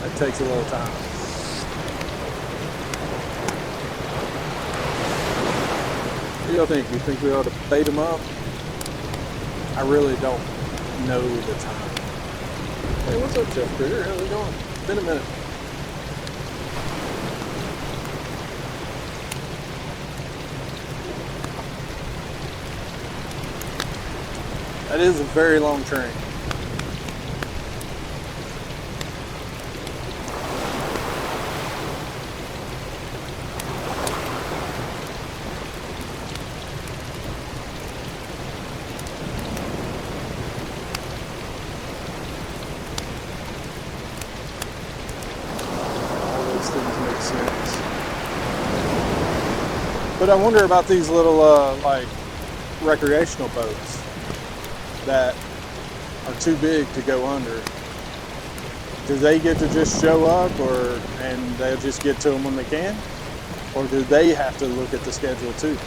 It takes a little time. What do y'all think? You think we ought to bait them up? I really don't know the time. Hey, what's up, Jeff Critter? How's it going? Been a minute. That is a very long train. But I wonder about these little like recreational boats that are too big to go under. Do they get to just show up, and they'll just get to them when they can, or do they have to look at the schedule too?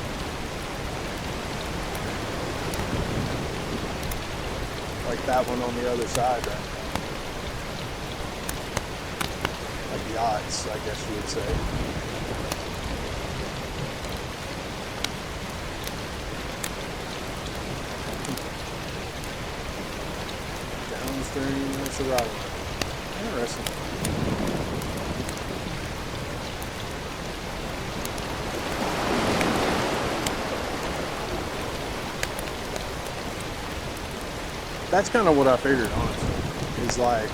Like that one on the other side, right? Like yachts, I guess you would say. That's a rod. Interesting. That's kind of what I figured, honestly. Is like,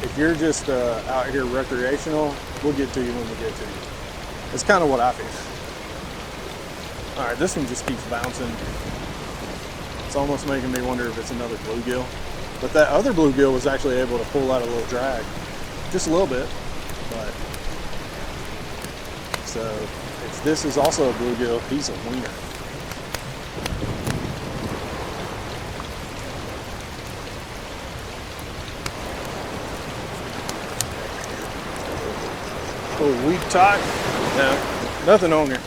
if you're just out here recreational, we'll get to you when we get to you. It's kind of what I figured. All right, this one just keeps bouncing. It's almost making me wonder if it's another bluegill. But that other bluegill was actually able to pull out a little drag. Just a little bit. But so if this is also a bluegill, he's a wiener. Oh, weak tie? No, nothing on here.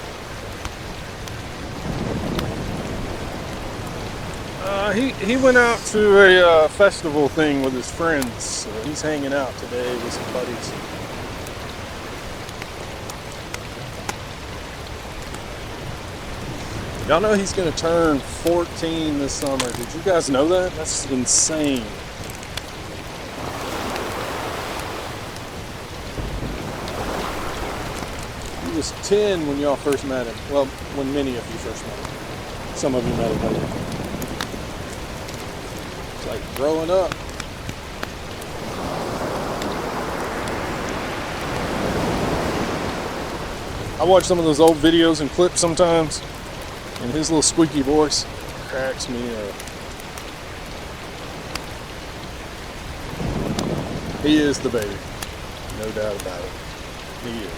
He went out to a festival thing with his friends, so he's hanging out today with some buddies. Y'all know he's going to turn 14 this summer. Did you guys know that? That's insane. He was 10 when y'all first met him. Well, when many of you first met him. Some of you met him later. Like growing up. I watch some of those old videos and clips sometimes, and his little squeaky voice cracks me up. He is the baby, no doubt about it. He is.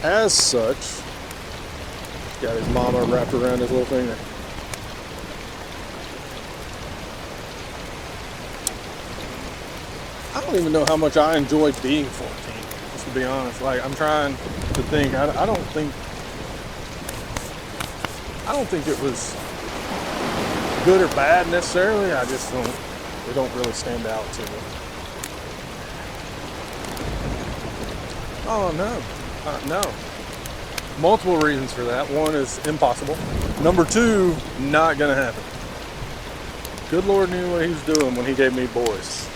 As such, got his mama wrapped around his little finger. I don't even know how much I enjoy being 14, just to be honest. Like, I'm trying to think. I don't think it was good or bad necessarily. I just don't. They don't really stand out to me. Oh no. No. Multiple reasons for that. One is impossible. Number two, not gonna happen. Good Lord knew what he was doing when he gave me boys.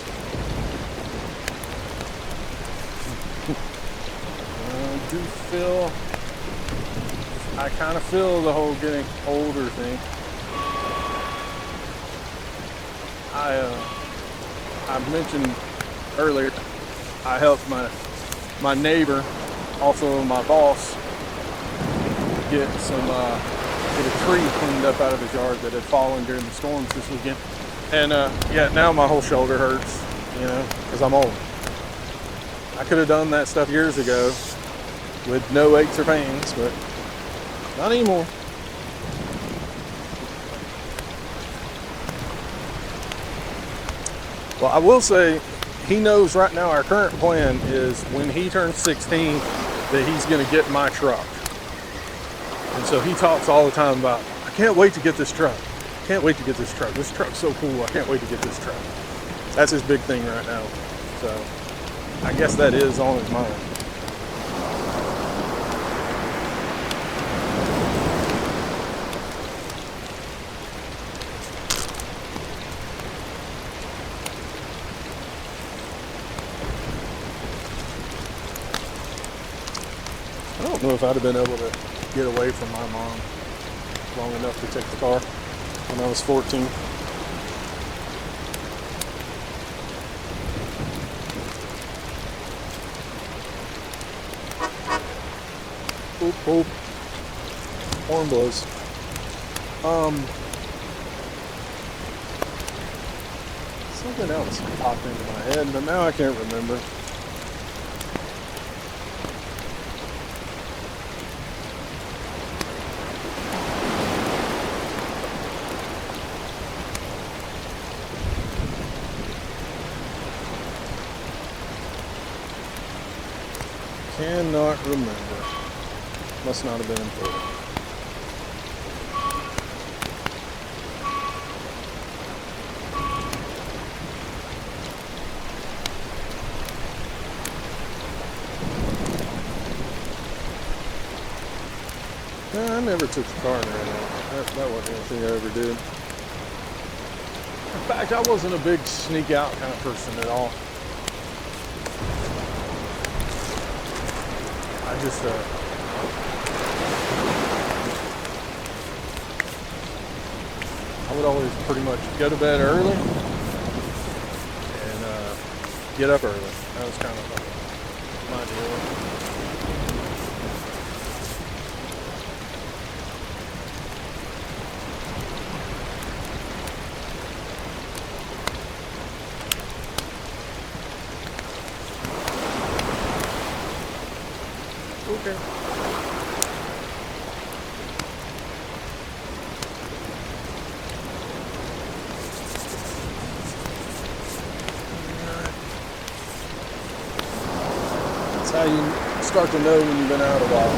I kind of feel the whole getting older thing. I mentioned earlier, I helped my neighbor, also my boss, get a tree cleaned up out of his yard that had fallen during the storms this weekend. And yeah, now my whole shoulder hurts, you know, because I'm old. I could have done that stuff years ago with no aches or pains, but not anymore. Well, I will say, he knows right now our current plan is when he turns 16 that he's going to get my truck. And So he talks all the time about, I can't wait to get this truck. Can't wait to get this truck. This truck's so cool. I can't wait to get this truck. That's his big thing right now. So I guess that is on his mind. I don't know if I'd have been able to get away from my mom long enough to take the car when I was 14. Oop, oop. Horn blows. Something else popped into my head, but now I can't remember. Cannot remember. Must not have been important. No, I never took the car and ran out. That wasn't anything I ever did. In fact, I wasn't a big sneak out kind of person at all. I just I would always pretty much go to bed early and get up early. That was kind of my deal. Okay. That's how you start to know when you've been out a while.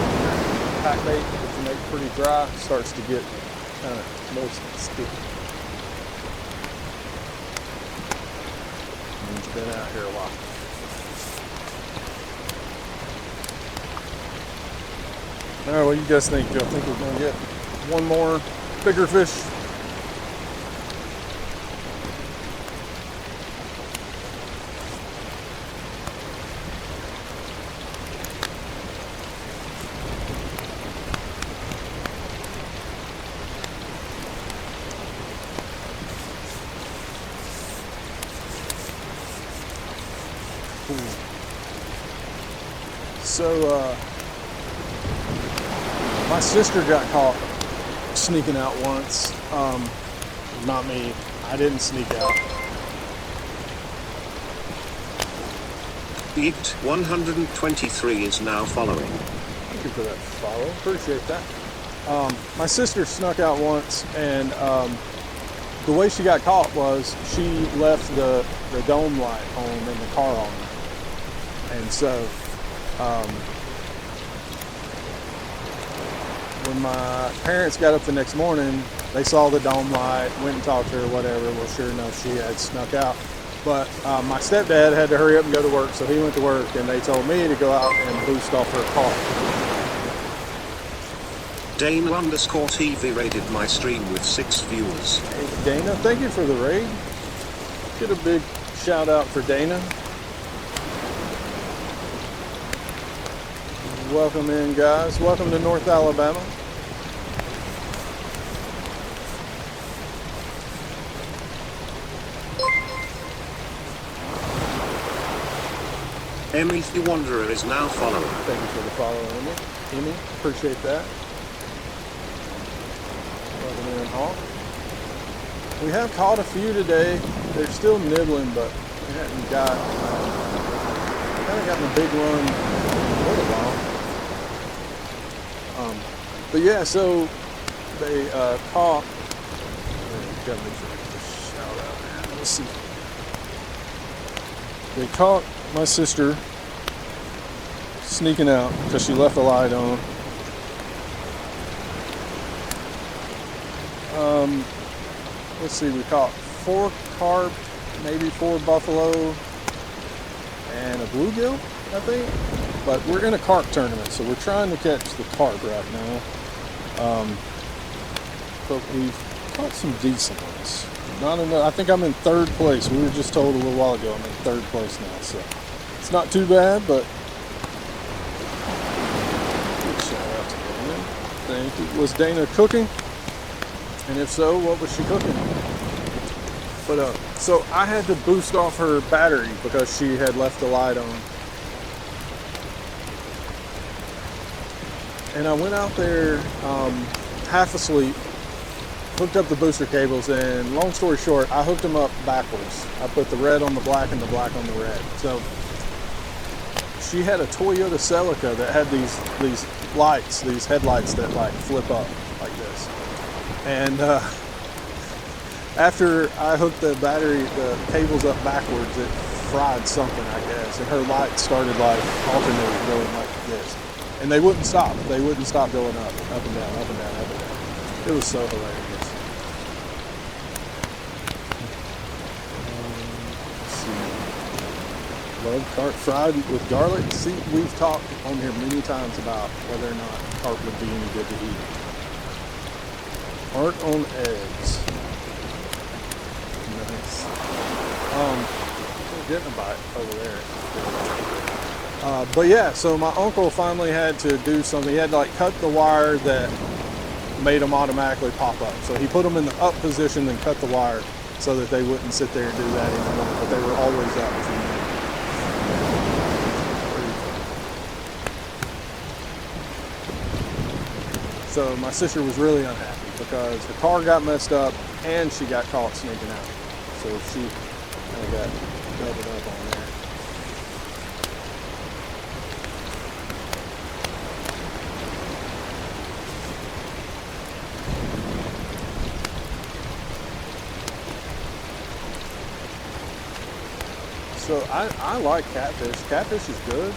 Pack bait, if you make it pretty dry, starts to get kind of moist and sticky. And you've been out here a while. All right, what do you guys think, Joe? I think we're going to get one more bigger fish. So, my sister got caught sneaking out once. Not me. I didn't sneak out. Beat 123 is now following. Thank you for that follow. Appreciate that. My sister snuck out once, and the way she got caught was she left the dome light on in the car on her. And so when my parents got up the next morning, they saw the dome light, went and talked to her, whatever. Well, sure enough, she had snuck out. But my stepdad had to hurry up and go to work, so he went to work, and they told me to go out and boost off her car. Dana_TV raided my stream with 6 viewers. Hey, Dana, thank you for the raid. Get a big shout out for Dana. Welcome in, guys. Welcome to North Alabama. Emmy the Wanderer is now following. Thank you for the follow, Emmy. Appreciate that. Welcome in, Hawk. We have caught a few today. They're still nibbling, but we haven't got haven't gotten a big run in a little while. But yeah, so they caught. Got to make sure I get this shout out. Let's see. They caught my sister sneaking out because she left the light on. Let's see, we caught 4 carp, maybe 4 buffalo, and a bluegill, I think. But we're in a carp tournament, so we're trying to catch the carp right now. But we've caught some decent ones. Not enough. I think I'm in 3rd place. We were just told a little while ago I'm in 3rd place now, so it's not too bad, but shout out to Dana. Thank you. Was Dana cooking? And if so, what was she cooking? But so I had to boost off her battery because she had left the light on. And I went out there half asleep, hooked up the booster cables, and long story short, I hooked them up backwards. I put the red on the black and the black on the red. So she had a Toyota Celica that had these lights, these headlights that like flip up like this. And after I hooked the cables up backwards, it fried something, I guess, and her lights started like alternating, going like this. And they wouldn't stop. They wouldn't stop going up and down, up and down, up and down. It was so hilarious. Let's see. Love carp fried with garlic. See, we've talked on here many times about whether or not carp would be any good to eat. Aren't on eggs. Nice. Getting a bite over there. But yeah, so my uncle finally had to do something. He had to like cut the wire that made them automatically pop up. So he put them in the up position and cut the wire so that they wouldn't sit there and do that anymore. But they were always up. So my sister was really unhappy because her car got messed up and she got caught sneaking out. So she kind of got doubled up on there. So I like catfish. Catfish is good.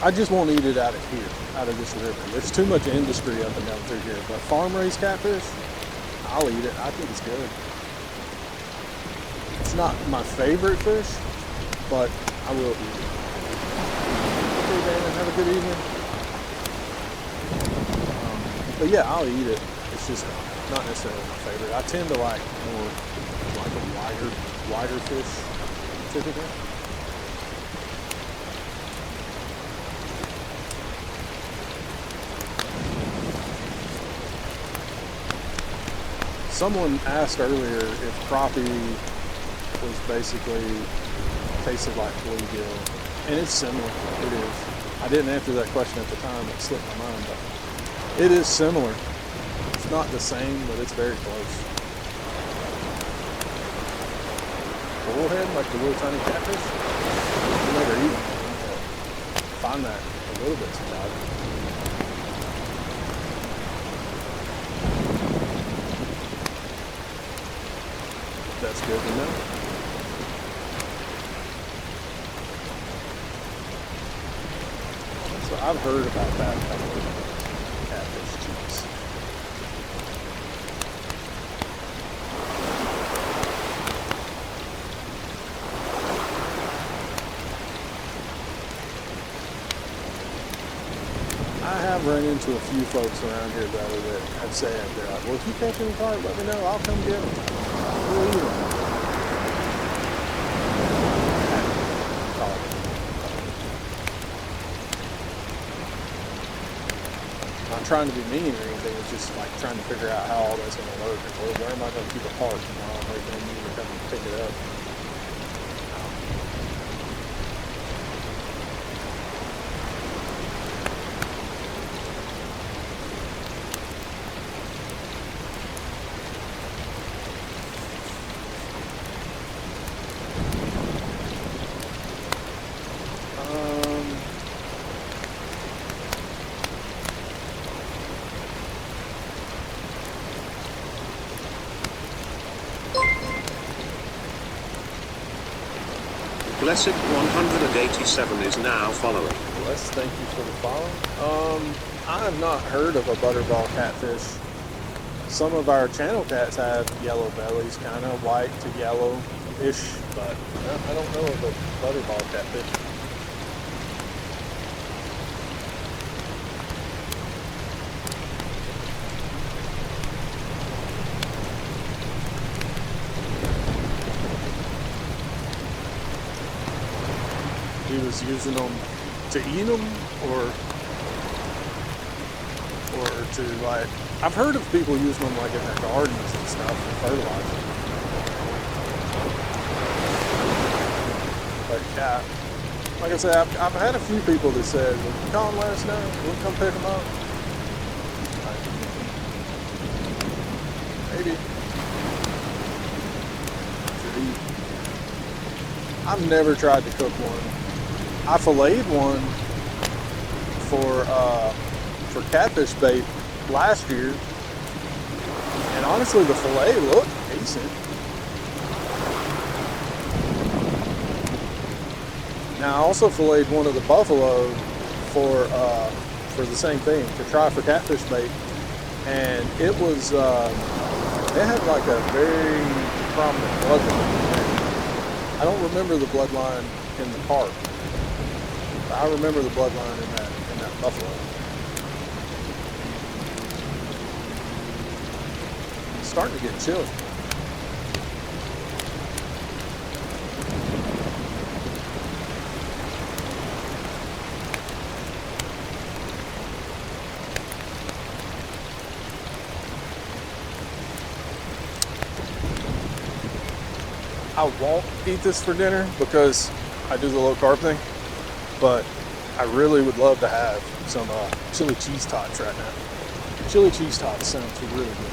I just won't eat it out of here, out of this river. There's too much industry up and down through here. But farm-raised catfish, I'll eat it. I think it's good. It's not my favorite fish, but I will eat it. Okay, Dana, have a good evening. But yeah, I'll eat it. It's just not necessarily my favorite. I tend to like more like a wider fish typically. Someone asked earlier if crappie was basically tasted like bluegill, and it's similar. It is. I didn't answer that question at the time; it slipped my mind, but it is similar. It's not the same, but it's very close. Bullhead, like the little tiny catfish. I've never eaten one, but I find that a little bit surprising. That's good to know. So I've heard about that kind of catfish cheese. I have run into a few folks around here, brother, that have said, they're like, well, if you catch any carp, let me know, I'll come get them. We'll eat them. Not trying to be mean or anything, it's just like trying to figure out how all that's going to work. Or where am I going to keep a park? You know, I'm like, then you need to come and pick it up. Blessed 187 is now following. Bless, thank you for the follow. I have not heard of a butterball catfish. Some of our channel cats have yellow bellies, kind of white to yellow-ish, but I don't know of a butterball catfish. He was using them to eat them, or to, like, I've heard of people using them like in their gardens and stuff for fertilizer. But yeah, like I said, I've had a few people that said, "Well, you call and let us know, we'll come pick them up." Like, maybe. I've never tried to cook one. I filleted one for catfish bait last year, and honestly, the fillet looked decent. Now, I also filleted one of the buffalo for the same thing, to try for catfish bait, and it was it had like a very prominent bloodline. I don't remember the bloodline in the park, but I remember the bloodline in that buffalo. It's starting to get chilly. I won't eat this for dinner because I do the low carb thing, but I really would love to have some chili cheese tots right now. Chili cheese tots sounds really good.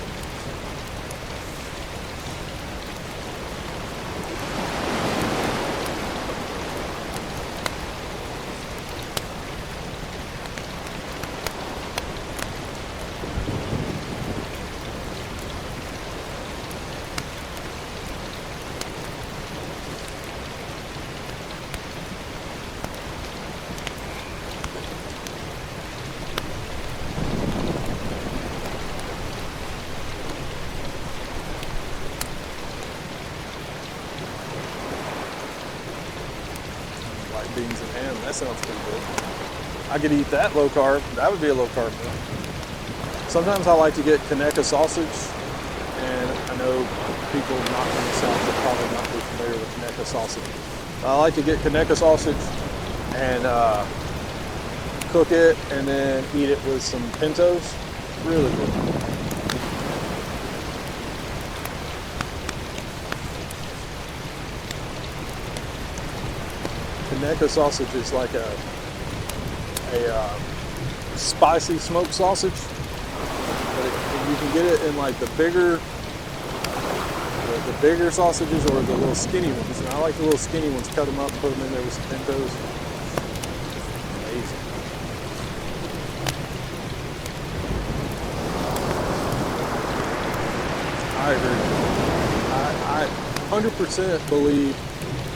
Beans and ham, that sounds pretty good. I could eat that low carb. That would be a low carb meal. Sometimes I like to get Conecuh sausage, and I know people not from the South will probably not be familiar with Conecuh sausage. I like to get Conecuh sausage and cook it and then eat it with some pintos. Really good. Conecuh sausage is like a spicy smoked sausage, but you can get it in like the bigger sausages or the little skinny ones. And I like the little skinny ones. Cut them up, put them in there with some pintos. Amazing. I agree. I 100% believe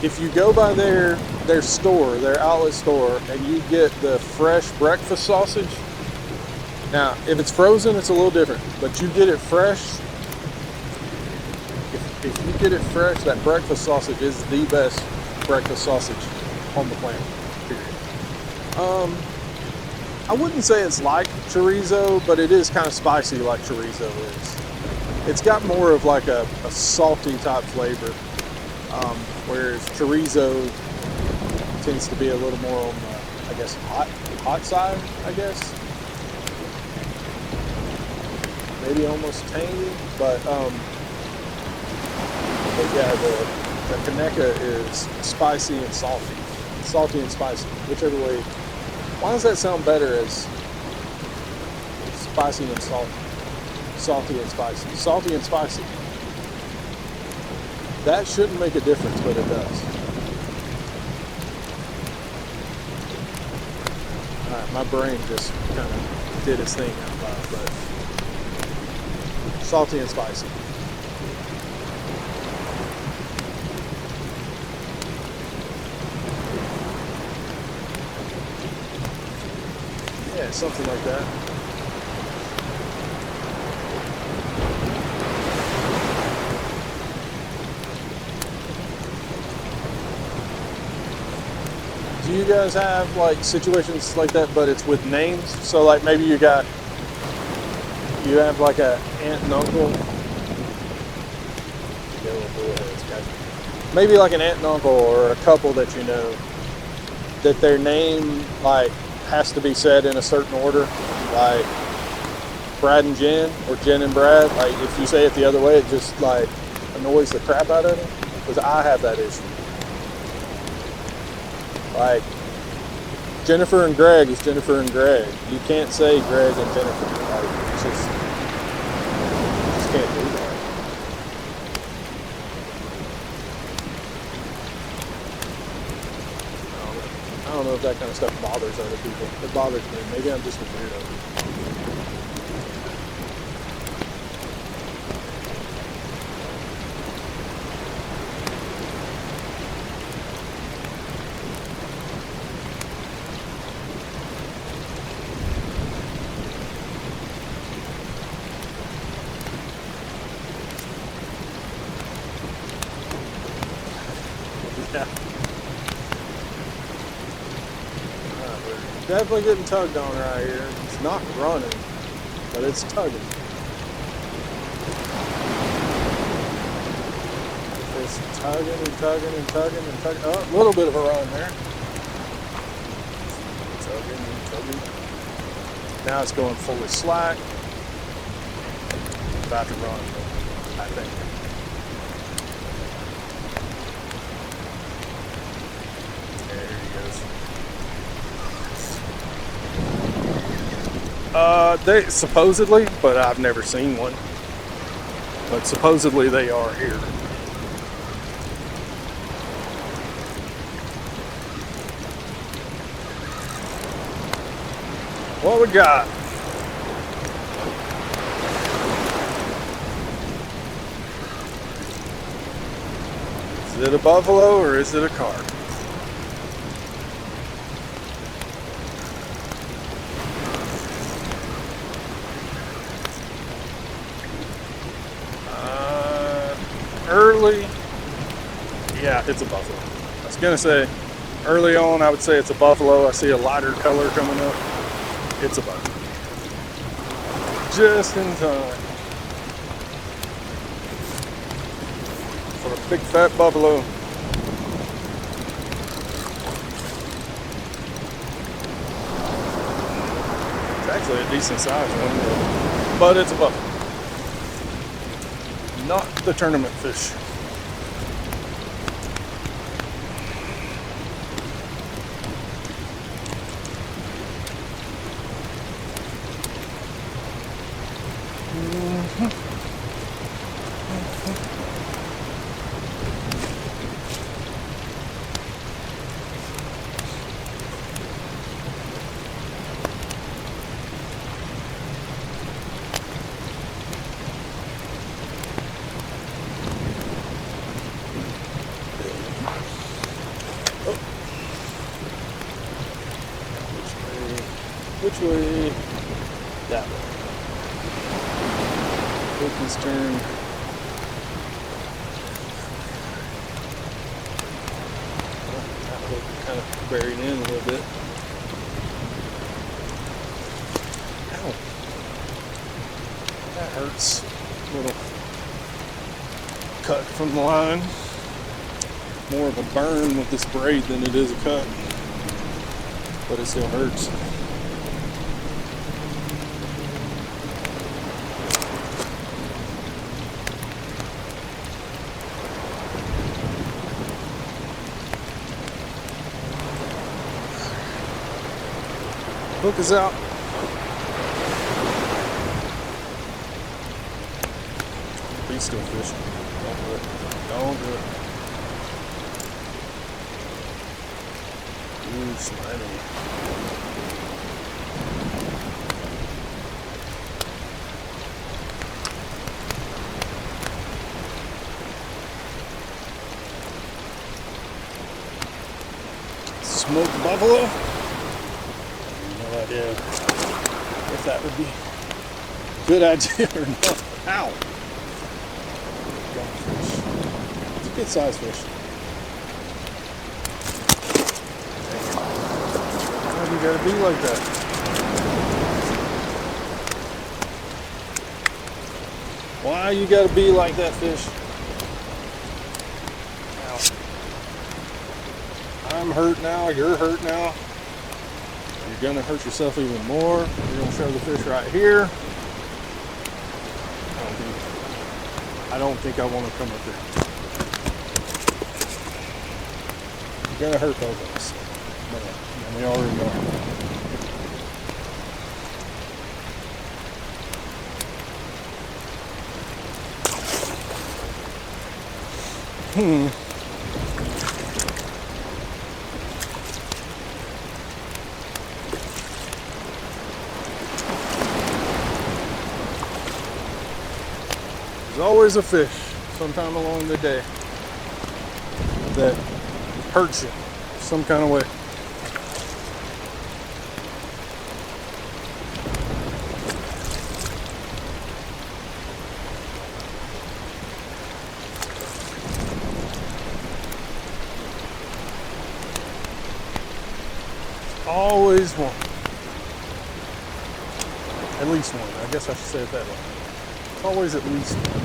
if you go by their store, their outlet store, and you get the fresh breakfast sausage. Now, if it's frozen, it's a little different, but you get it fresh. If you get it fresh, that breakfast sausage is the best breakfast sausage on the planet, period. I wouldn't say it's like chorizo, but it is kind of spicy like chorizo is. It's got more of like a salty type flavor, whereas chorizo tends to be a little more on the, I guess, hot side, I guess. Maybe almost tangy, but yeah, the Conecuh is spicy and salty. Salty and spicy, whichever way. Why does that sound better as spicy and salty? Salty and spicy. Salty and spicy. That shouldn't make a difference, but it does. Alright, my brain just kind of did its thing out loud, but salty and spicy. Yeah, something like that. guys have like situations like that, but it's with names? So like maybe you have like a aunt and uncle. Maybe like an aunt and uncle or a couple that you know, that their name like has to be said in a certain order, like Brad and Jen or Jen and Brad. Like if you say it the other way, it just like annoys the crap out of them. Because I have that issue. Like Jennifer and Greg is Jennifer and Greg. You can't say Greg and Jennifer. Like it's just can't do that. I don't know if that kind of stuff bothers other people. It bothers me. Maybe I'm just a weirdo. Yeah. We're definitely getting tugged on right here. It's not running, but it's tugging. It's tugging and tugging and tugging and tugging. Oh, a little bit of a run there. Tugging and tugging. Now it's going fully slack. About to run, I think. They supposedly, but I've never seen one. But supposedly they are here. What we got? Is it a buffalo or is it a car? Early, yeah, it's a buffalo. I was gonna say early on, I would say it's a buffalo. I see a lighter color coming up. It's a buffalo. Just in time for a big fat buffalo. It's actually a decent size one, but it's a buffalo. Not the tournament fish. Which way? That way. Take this turn. That look kind of buried in a little bit. Ow. That hurts. A little cut from the line. More of a burn with this braid than it is a cut. But it still hurts. Hook is out. Be still fishing. Don't do it. Don't do it. Ooh, slimy. Smoked buffalo. No idea if that would be a good idea or not. Ow! Fish. It's a good sized fish. Why you gotta be like that? Why you gotta be like that, fish? Now, I'm hurt now, you're hurt now. You're gonna hurt yourself even more. You're gonna show the fish right here. I don't think I want to come up there. You're gonna hurt both of us. And we already are. There's always a fish sometime along the day that hurts you some kind of way. Always one. At least one. I guess I should say it that way. Always at least one.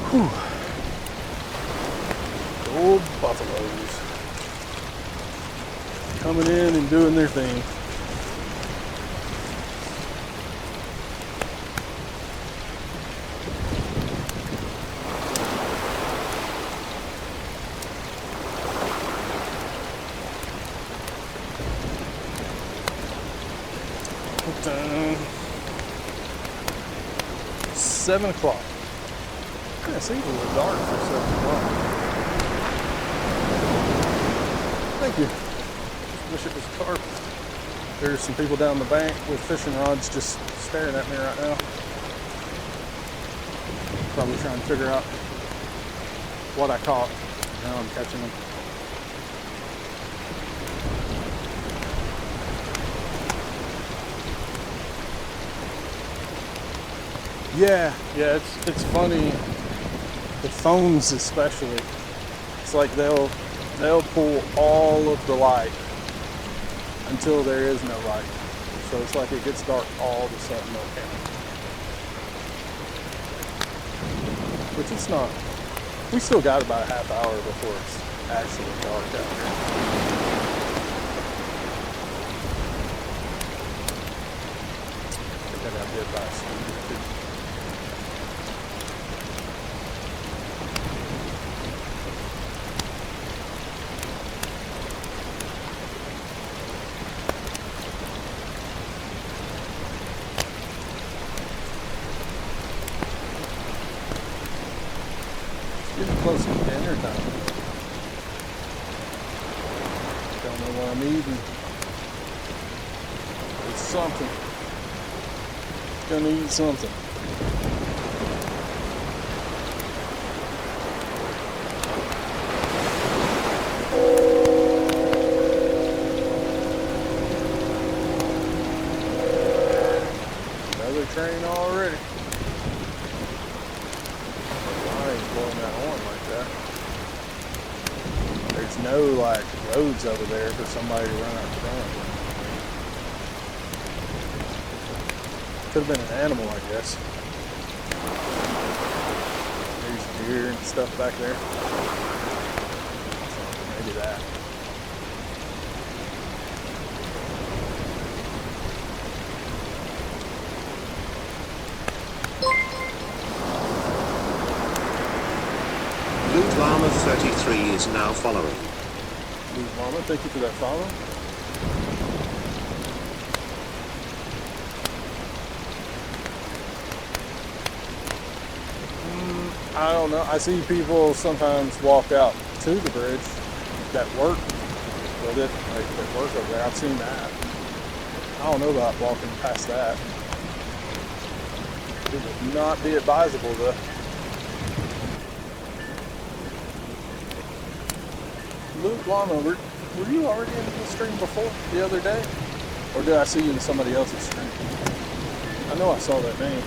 Whew. Old buffaloes coming in and doing their thing. It's 7 o'clock. Yeah, it seems a little dark for 7 o'clock. Thank you. Wish it was carp. There's some people down the bank with fishing rods just staring at me right now. Probably trying to figure out what I caught. Now I'm catching them. Yeah, it's funny. The phones especially. It's like they'll pull all of the light until there is no light. So it's like it gets dark all of a sudden on camera. Which it's not. We still got about a half hour before it's actually dark out here. I think I got bit by a squid too. Getting close to dinner time. Don't know what I'm eating. It's something. Gonna eat something. Another train already. Blowing that horn like that. There's no like roads over there for somebody to run out front. Could have been an animal, I guess. There's deer and stuff back there. So maybe that. Loot Llama 33 is now following. Loot Llama, thank you for that follow. I don't know. I see people sometimes walk out to the bridge that work with it, like that work over there. I've seen that. I don't know about walking past that. It would not be advisable though. Luke Lama, were you already in the stream before the other day? Or did I see you in somebody else's stream? I know I saw that name.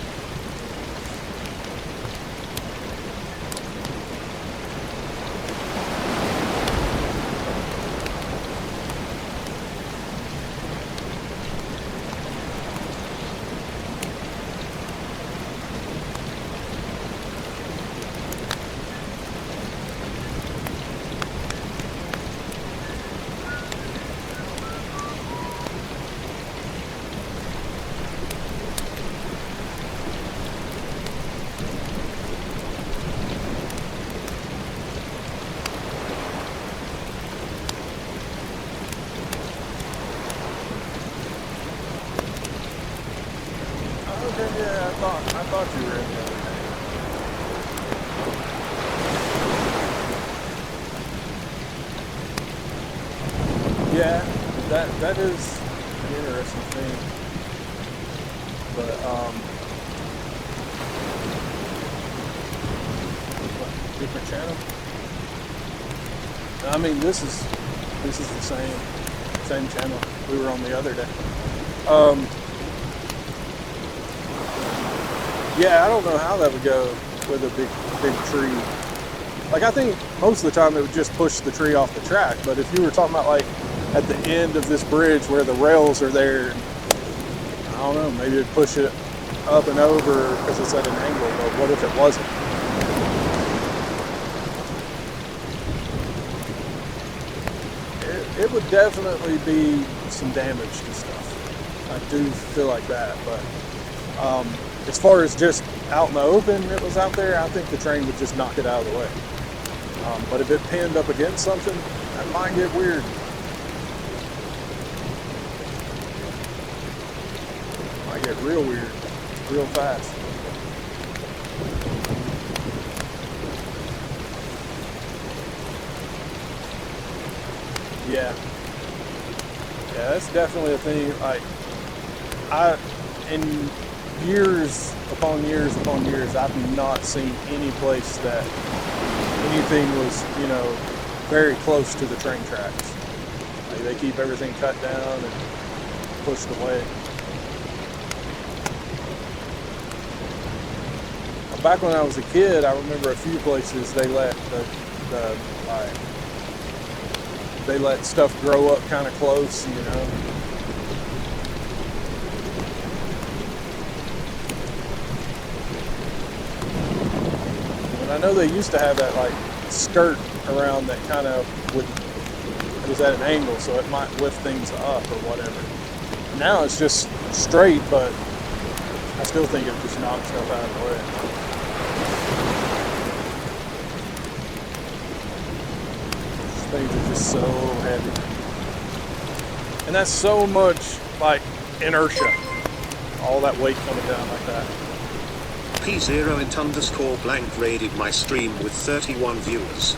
Yeah, I thought you were in the other day. Yeah, that is an interesting thing. But what, different channel? I mean, this is the same channel we were on the other day. Yeah, I don't know how that would go with a big tree. Like, I think most of the time it would just push the tree off the track. But if you were talking about like at the end of this bridge where the rails are there, I don't know, maybe it'd push it up and over because it's at an angle. But what if it wasn't? It would definitely be some damage to stuff. I do feel like that, but as far as just out in the open, it was out there, I think the train would just knock it out of the way. But if it pinned up against something, that might get weird. Might get real weird, real fast. Yeah, that's definitely a thing. Like, in years upon years upon years, I've not seen any place that anything was, very close to the train tracks. Like, they keep everything cut down and pushed away. Back when I was a kid, I remember a few places they let they let stuff grow up kind of close, And I know they used to have that like skirt around that kind of it was at an angle, so it might lift things up or whatever. Now it's just straight, but I still think it just knocks stuff out of the way. Things are just so heavy. And that's so much like inertia. All that weight coming down like that. P0int_blank raided my stream with 31 viewers.